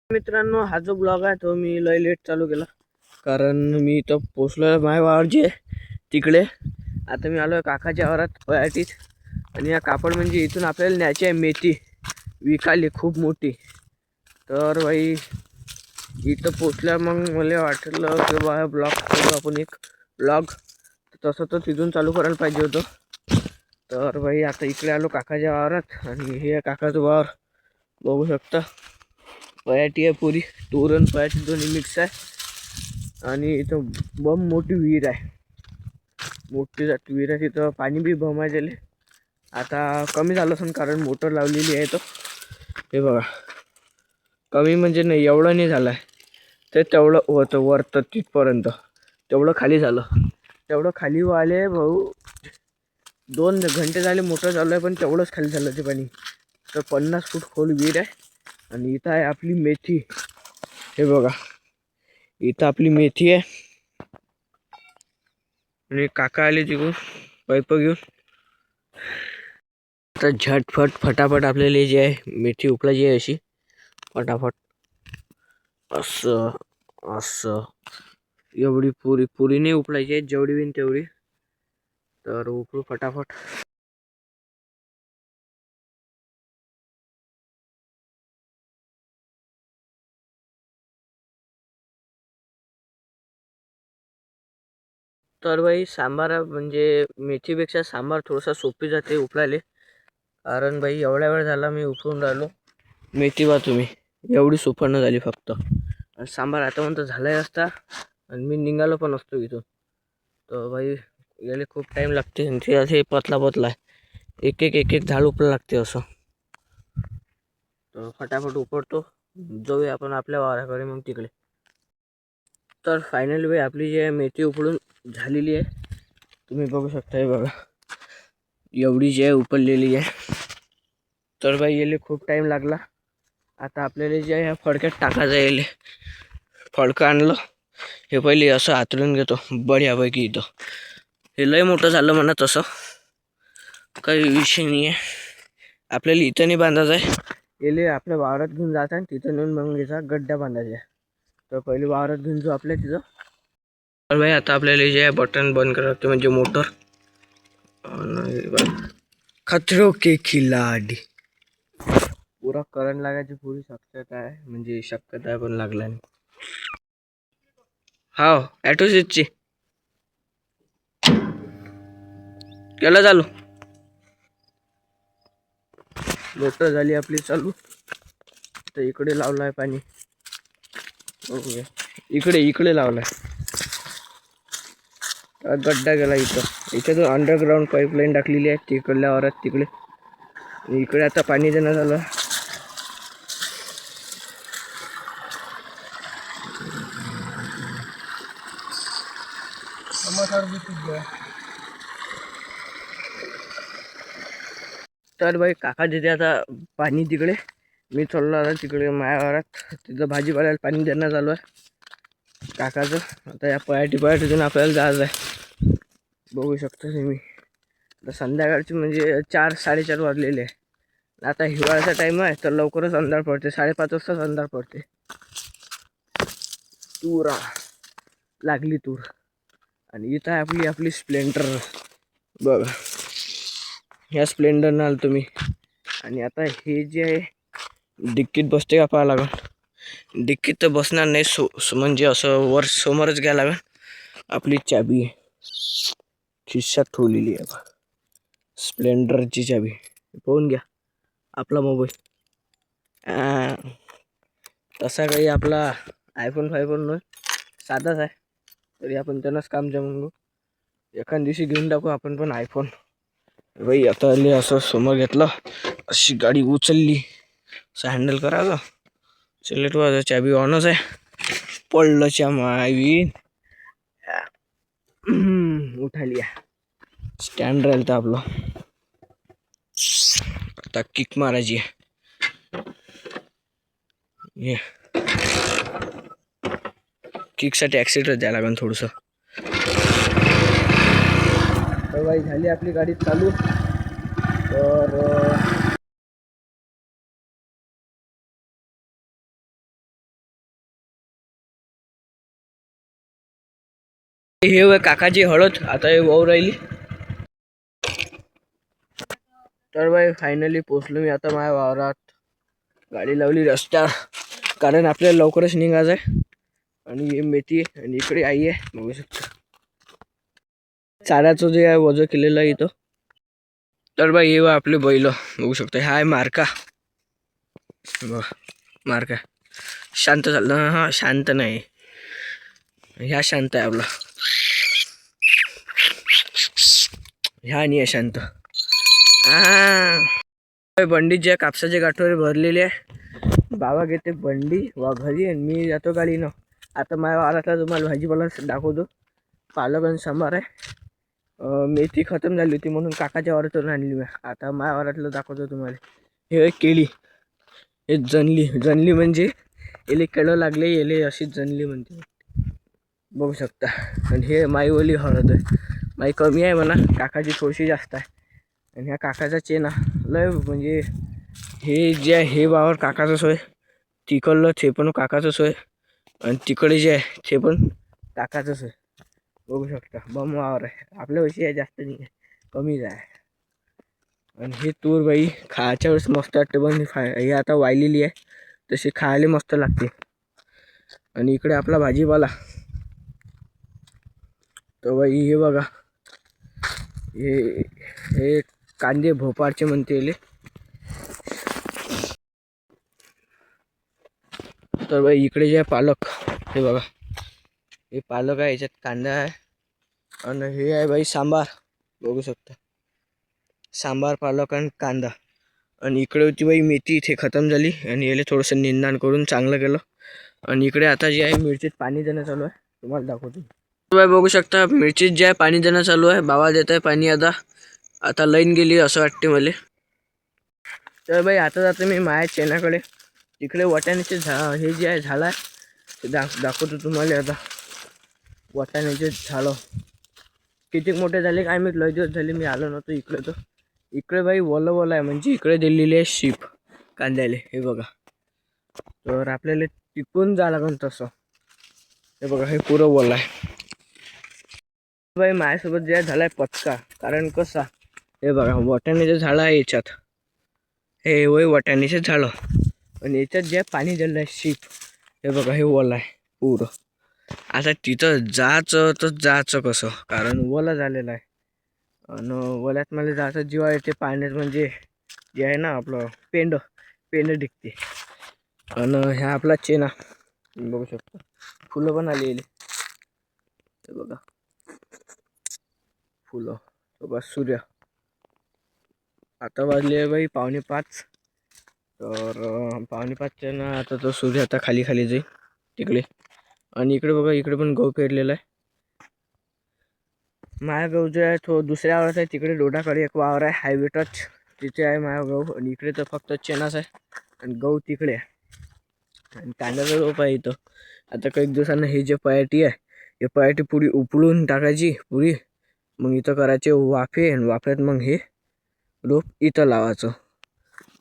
मित्रांनो, हा जो ब्लॉग आहे तो मी लय लेट चालू केला, कारण मी इथं पोचलो माझ्या वावर जे तिकडे. आता मी आलो आहे काकाच्या वावरात पयाटीत. आणि या कापड म्हणजे इथून आपल्याला न्यायची आहे मेथी विकायला खूप मोठी. तर बाई इथं पोचल्या मग मला वाटलं की बा ब्लॉग करू आपण एक ब्लॉग. तसं तर तिथून चालू करायला पाहिजे होतं. तर बाई आता इकडे आलो काकाच्या वावरात. आणि हे काकाचं वावर बघू शकता. पयाटी आहे पुरी, तोरण पयाटी दोन्ही मिक्स आहे. आणि इथं बम मोठी विहीर आहे, मोठी जात विहीर आहे. तिथं पाणी बी बम आहे त्याले. आता कमी झालं असेल कारण मोटर लावलेली आहे. तो हे बघा, कमी म्हणजे नाही एवढं नाही झालं आहे. ते तेवढं होतं वरतं तिथपर्यंत, तेवढं खाली झालं. तेवढं खाली आले भाऊ, 2 घंटे झाले मोटर चालू आहे पण तेवढंच खाली झालं ते पाणी. तर 50 फूट खोल विहीर आहे. आणि इथं आहे आपली मेथी. हे बघा, इथं आपली मेथी आहे. आणि काका आले तिकडून पाईप घेऊन. तर झटफट फटाफट आपल्याला जे आहे मेथी उपलायची आहे अशी फटाफट. असं असं एवढी पुरी नाही उपलायची आहे, जेवढी होईल तेवढी. तर उपलू फटाफट. तर बाई सांबार म्हणजे मेथीपेक्षा सांबार थोडासा सोपी जाते उपलायले. कारण बाई एवढ्या वेळ झाला मी उपळून राहिलो मेथी. बा तुम्ही एवढी सुपर्ण झाली फक्त. आणि सांबार आता म्हणतो झालाय असता आणि मी निघालो पण असतो इथून. तर बाई याला खूप टाईम लागते. ते असे पतला आहे, एक एक झाड उपला लागते असं. तर फटाफट उपडतो, जाऊया आपण आपल्या वावराकडे मग तिकडे. तर फायनली बाई आपली जी आहे मेथी उपळून झालेली आहे. तुम्ही बघू शकता, हे बघा एवढी जी आहे उपललेली आहे. तर बाई याला खूप टाईम लागला. आता आपल्याला जे आहे फडक्यात टाकायचं यायले. फडकं आणलं, हे पहिले असं हातरून घेतो बढियापैकी. इथं हे लय मोठं झालं म्हणा, तसं काही विषय नाही आहे. आपल्याला इथं नाही बांधायचं आहे, याले आपल्या वावरात घेऊन जायचं आणि तिथं नेऊन मग याचा गड्डा बांधायचा आहे. तर पहिले वावरात घेऊन जाऊ आपल्या तिथं. तर भाई आता आपल्याला जे आहे बटन बंद करावं लागते, म्हणजे मोटर. खतरो के खिलाडी पुरा करंट लागायची पुरी शक्यता आहे, म्हणजे शक्यता आहे पण लागला नाही. हाव ॲटोसिसची केलं चालू. मोटर झाली आपली चालू. तर इकडे लावलाय पाणी, बघूया. इकडे लावलाय. गड्डा गेला इथं अंडरग्राऊंड पाईपलाईन टाकलेली आहे तिकडल्या वावरात तिकडे. इकडे आता पाणी देणं झालं. तर बाई काका देते आता पाणी तिकडे. मी चाललो आता तिकडे माझ्या वावरात. तिथं भाजीपाल्याला पाणी देणं चालू आहे काकाचं. आता या पयाटीतून आपल्याला जायचं आहे. बघू शकता तुम्ही. आता संध्याकाळची म्हणजे 4-4:30 वाजलेले आहे. आता हिवाळ्याचा टाईम आहे तर लवकरच अंधार पडते. 5:30 वाजताच अंधार पडते. तूर लागली तूर. आणि इथं आहे आपली स्प्लेंडर. बघा, ह्या स्प्लेंडरनं आलो तुम्ही. आणि आता हे जे आहे डिक्कीत बसते का पाहा लागेल. डिक्कीत तर बसणार नाही, म्हणजे असं वर समोरच घ्यायला लागेल. आपली चाबी खिशात ठेवलेली आहे स्प्लेंडरची चाबी. पाहून घ्या आपला मोबाईल. तसा काही आपला iPhone 5 नाही, साधाच आहे. तरी आपण त्यांनाच काम जमवू. एखाद दिवशी घेऊन टाकू आपण पण iPhone. बाई आता आली असं समोर घेतलं, अशी गाडी उचलली, असं हँडल करायचं. चलेट वाजा चाबी ऑनच आहे. पडलंच्या मावी उठाली. स्टँड राहील तर आपलं. आता किक मारायची आहे. किकसाठी ॲक्सिलेटर द्यायला लागेल थोडंसं. तर बाई झाली आपली गाडी चालू. तर हे वय काकाची हळद आता हे वाहू राहिली. तर बाई फायनली पोचलो मी आता माझ्या वावरात. गाडी लावली रस्त्यावर कारण आपल्याला लवकरच निघायचं आहे. आणि हे मेथी आणि इकडे आई आहे बघू शकता. चाऱ्याचं जे आहे वजन केलेलं आहे इथं. तर बाई हे आपले बैल बघू शकता. हा आहे मार्का. मार्का शांत झालं. हा शांत नाही, ह्या शांत आहे आपला. ह्या नाही आहे शांत. बंडी ज्या कापसाच्या गाठोरे भरलेली आहे. बाबा घेते बंडी वा घरी आणि मी जातो गाडीनं. आता माझ्या वारातला तुम्हाला भाजीपाला दाखवतो. पालक आणि सांबार आहे. मेथी खतम झाली होती म्हणून काकाच्या वारातून आणली मी. आता माझ्या वारातलं दाखवतो तुम्हाला. हे केळी, हे जनली म्हणजे याले केळं लागले याले अशी जनली म्हणते बघू शकता. आणि हे माईवाली हळद आहे. माई कमी आहे म्हणा, काकाची थोडीशी जास्त आहे. आणि ह्या काकाचा चेना लय म्हणजे हे जे आहे हे वावर काकाचं सोय. तिकडलं ते पण काकाचं सोय आणि तिकडे जे आहे ते पण काकाचं सोय बघू शकता. बम वावर आहे. आपल्या वर्षी आहे जास्त नाही आहे, कमीच आहे. आणि हे तूर बाई खायच्या वेळेस मस्त वाटते. पण हे आता वाळलेली आहे तशी खायला मस्त लागते. आणि इकडे आपला भाजीपाला तर बाई हे बघा. हे कांदे भोपाळचे म्हणते येले. तर बाई इकडे जे आहे पालक, हे बघा हे पालक आहे, याच्यात कांदा आहे. आणि हे आहे बाई सांबार बघू शकता. सांबार पालक आणि कांदा. आणि इकडे होती बाई मेथी, इथे खतम झाली आणि याला थोडंसं निंदाण करून चांगलं केलं. आणि इकडे आता जे आहे मिरचीत पाणी देणं चालू आहे, तुम्हाला दाखवतो. बाई बघू शकता मिरचीत जे आहे पाणी देणं चालू आहे. बाबा देत आहे पाणी. आता लाईन गेली असं वाटते मला. तर बाई आता जातो मी माझ्या चेनाकडे. तिकडे वाटाण्याचे हे जे आहे झाड आहे ते दाखवतो तुम्हाला. आता वाटाण्याचे झाडं किती मोठे झाले काय मी लय दिवस झाले मी आलो नव्हतो इकडे. तर इकडे बाई वलं आहे म्हणजे इकडे दिलेली आहे शीप कांद्याले. हे बघा. तर आपल्याला टिकून जा लागेल तसं. हे बघा हे पुरं वलं आहे. बाई माझ्यासोबत जे झालाय पचका. कारण कसा हे बघा वाटाण्याचे झाड आहे याच्यात. हे वय वाटाण्याचे झाडं आणि याच्यात जे पाणी दिलं आहे शीप. हे बघा हे ओलं आहे पुरं. आता तिथं जायचं कसं, कारण ओलं झालेलं आहे. आणि ओल्यात मला जायचं जीवा येते पाण्यात. म्हणजे जे आहे ना आपलं पेंड दिखते. आणि ह्या आपला चेना बघू शकतो. फुलं पण आलेली हे बघा फुलं. बस सूर्य आता वाजले आहे बाई 4:45. तर 4:45च्या ना आता तो सूर्य आता खाली जाईल तिकडे. आणि इकडे बघा इकडे पण गहू पेरलेला आहे. माझा गहू जो आहे तो दुसऱ्या वावरात आहे. तिकडे डोडाकडे एक वावर आहे हायवे टच, तिथे आहे माझा गहू. आणि इकडे तर फक्त चेनाच आहे आणि गहू तिकडे आहे. आणि कांद्याचा रोप आहे इथं. आता काही दिवसांना हे जे पयाटी आहे हे पयाटी पुरी उपळून टाकायची पुरी. मग इथं करायचे वाफे आणि वाफ्यात मग हे रोप इथं लावायचं.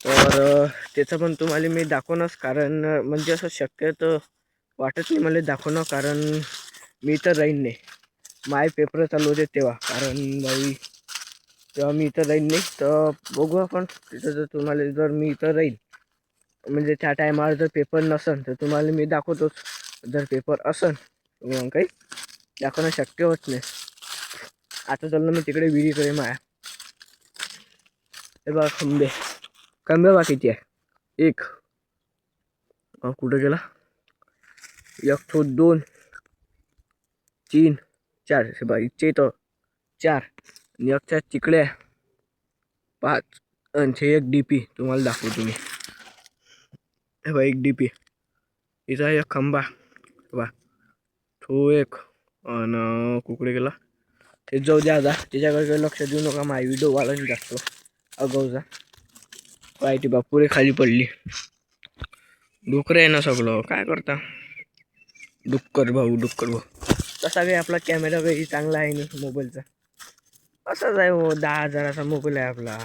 तर त्याचं पण तुम्हाला मी दाखवणंच. कारण म्हणजे असं शक्यतो वाटत नाही मला दाखवणं. कारण मी तर राहीन नाही. माय पेपर चालू होते तेव्हा. कारण बाई तेव्हा मी इथं राहीन नाही. तर बघू आपण तिथं. जर तुम्हाला जर मी इथं राहीन म्हणजे त्या टायमावर जर पेपर नसेल तर तुम्हाला मी दाखवतोच. जर पेपर असेल मग काही दाखवणं शक्य होत नाही. आता चाललं मी तिकडे विहिरीकडे माया. हे बघा खंबे बा किती आहे. एक कुठं गेला. 1 2 3 4 हे बघा इथे तर 4 आणि एकच्या तिकडे 5 आणि हे एक डीपी तुम्हाला दाखवतो मी. हे बघा एक डीपी. इथं एक खंबा बा तो एक. आणि कुकडे गेला ते जाऊ द्या. आता त्याच्याकडे लक्ष देऊ नका. माझा व्हिडिओ वाला जास्त अगाऊचा पायटी बापुरे खाली पडली. डुकरं आहे ना सगळं काय करता. डुक्कर भाऊ तसा काही आपला कॅमेरा काही चांगला आहे नाही मोबाईलचा. असाच आहे हो 10,000चा मोबाईल आहे आपला.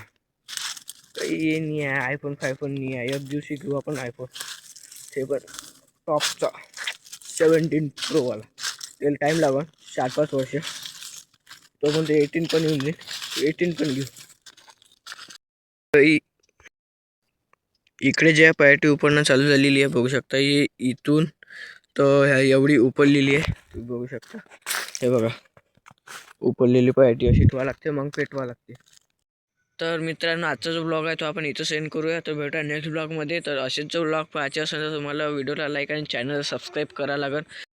काही हे नाही आहे. iPhone 5 नाही आहे. एक दिवशी घेऊ आपण iPhone ते पण टॉपचा 17 Pro वाला. त्याला टाईम लागेल 4-5 वर्ष. तो पण ते 18 पण येऊन जाईल. 18 पण घेऊ. इकडे जे पॅटी उपरणं चालू झालेली आहे बघू शकता. ही इथून तर ह्या एवढी उपरलेली आहे तुम्ही बघू शकता. हे बघा उपरलेली पॅटी अशी ठेवा लागते मग पेटवा लागते. तर मित्रांनो आजचा जो ब्लॉग आहे तो आपण इथं सेंड करूया. तर भेटूया नेक्स्ट ब्लॉगमध्ये. तर असेच जो ब्लॉग पाहायचे असेल तर तुम्हाला व्हिडिओला लाईक आणि चॅनल सबस्क्राईब करायला लागेल.